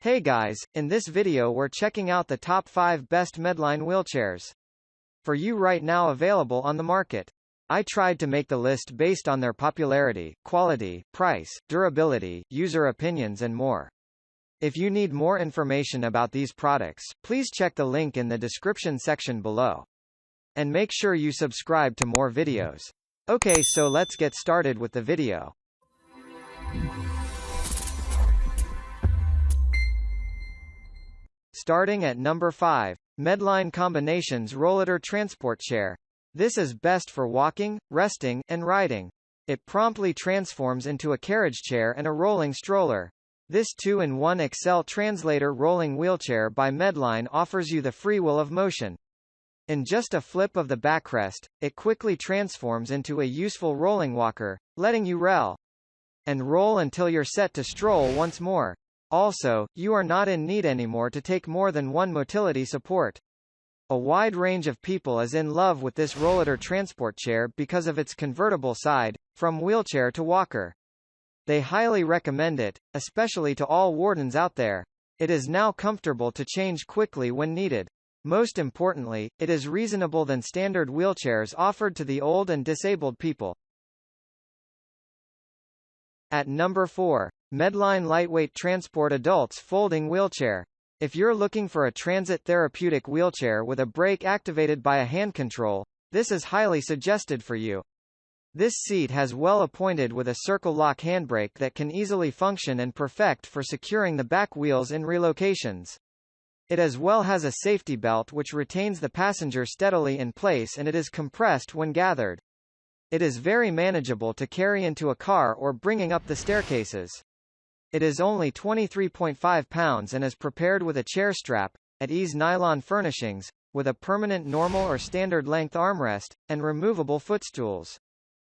Hey guys, in this video we're checking out the top 5 best Medline wheelchairs for you right now available on the market. I tried to make the list based on their popularity, quality, price, durability, user opinions and more. If you need more information about these products, please check the link in the description section below. And make sure you subscribe to more videos. Okay, so let's get started with the video. Starting at number 5, Medline Combinations Rollator Transport Chair. This is best for walking, resting, and riding. It promptly transforms into a carriage chair and a rolling stroller. This 2-in-1 Excel Translator rolling wheelchair by Medline offers you the free will of motion. In just a flip of the backrest, it quickly transforms into a useful rolling walker, letting you rel and roll until you're set to stroll once more. Also, you are not in need anymore to take more than one motility support. A wide range of people is in love with this Rollator transport chair because of its convertible side, from wheelchair to walker. They highly recommend it, especially to all wardens out there. It is now comfortable to change quickly when needed. Most importantly, it is reasonable than standard wheelchairs offered to the old and disabled people. At number 4, Medline Lightweight Transport Adults Folding Wheelchair. If you're looking for a transit therapeutic wheelchair with a brake activated by a hand control, this is highly suggested for you. This seat has well appointed with a circle lock handbrake that can easily function and perfect for securing the back wheels in relocations. It as well has a safety belt which retains the passenger steadily in place and it is compressed when gathered. It is very manageable to carry into a car or bringing up the staircases. It is only 23.5 pounds and is prepared with a chair strap, at ease nylon furnishings, with a permanent normal or standard length armrest, and removable footstools.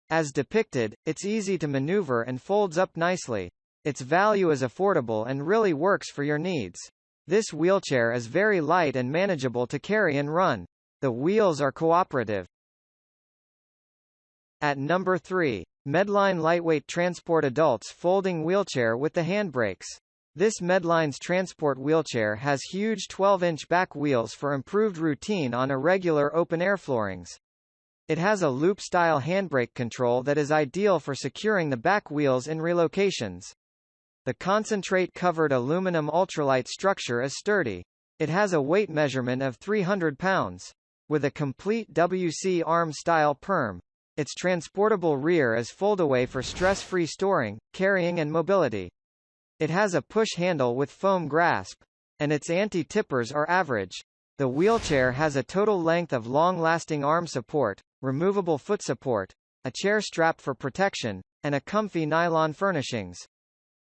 As depicted, it's easy to maneuver and folds up nicely. Its value is affordable and really works for your needs. This wheelchair is very light and manageable to carry and run. The wheels are cooperative. At number 3, Medline Lightweight Transport Adults Folding Wheelchair with the Handbrakes. This Medline's transport wheelchair has huge 12-inch back wheels for improved routine on irregular open-air floorings. It has a loop-style handbrake control that is ideal for securing the back wheels in relocations. The concentrate-covered aluminum ultralight structure is sturdy. It has a weight measurement of 300 pounds. With a complete WC arm-style perm, its transportable rear is fold-away for stress-free storing, carrying and mobility. It has a push handle with foam grasp, and its anti-tippers are average. The wheelchair has a total length of long-lasting arm support, removable foot support, a chair strap for protection, and a comfy nylon furnishings.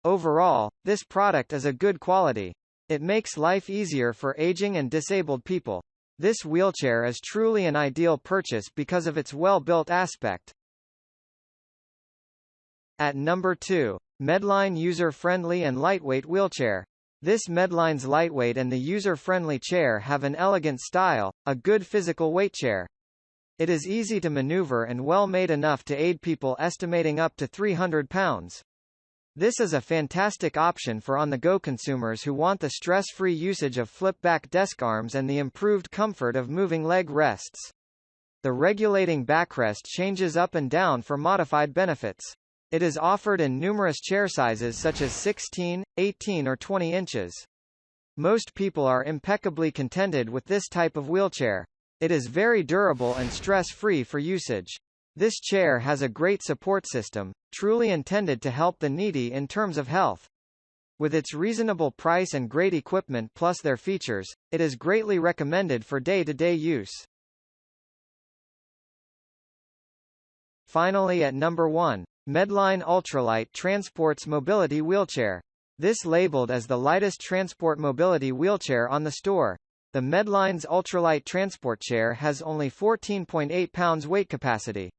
Overall, this product is a good quality. It makes life easier for aging and disabled people. This wheelchair is truly an ideal purchase because of its well-built aspect. At number 2, Medline User-Friendly and Lightweight Wheelchair. This Medline's lightweight and the user-friendly chair have an elegant style, a good physical weight chair. It is easy to maneuver and well made enough to aid people estimating up to 300 pounds. This is a fantastic option for on-the-go consumers who want the stress-free usage of flip-back desk arms and the improved comfort of moving leg rests. The regulating backrest changes up and down for modified benefits. It is offered in numerous chair sizes such as 16, 18 or 20 inches. Most people are impeccably contented with this type of wheelchair. It is very durable and stress-free for usage. This chair has a great support system, truly intended to help the needy in terms of health. With its reasonable price and great equipment plus their features, it is greatly recommended for day-to-day use. Finally at number 1, Medline Ultralight Transports Mobility Wheelchair. This labeled as the lightest transport mobility wheelchair on the store. The Medline's Ultralight Transport Chair has only 14.8 pounds weight capacity.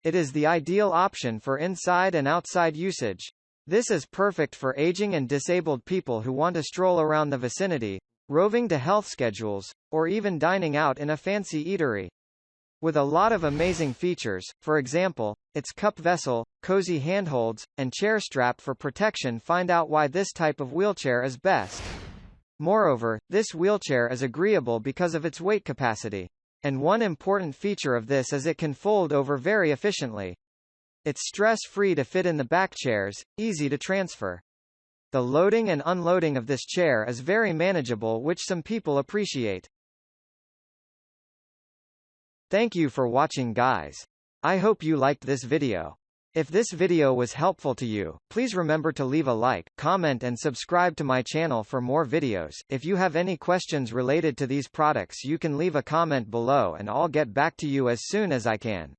It is the ideal option for inside and outside usage. This is perfect for aging and disabled people who want to stroll around the vicinity, roving to health schedules, or even dining out in a fancy eatery. With a lot of amazing features, for example, its cup vessel, cozy handholds, and chair strap for protection, find out why this type of wheelchair is best. Moreover, this wheelchair is agreeable because of its weight capacity. And one important feature of this is it can fold over very efficiently. It's stress-free to fit in the back chairs, easy to transfer. The loading and unloading of this chair is very manageable, which some people appreciate. Thank you for watching, guys. I hope you liked this video. If this video was helpful to you, please remember to leave a like, comment and subscribe to my channel for more videos. If you have any questions related to these products, you can leave a comment below and I'll get back to you as soon as I can.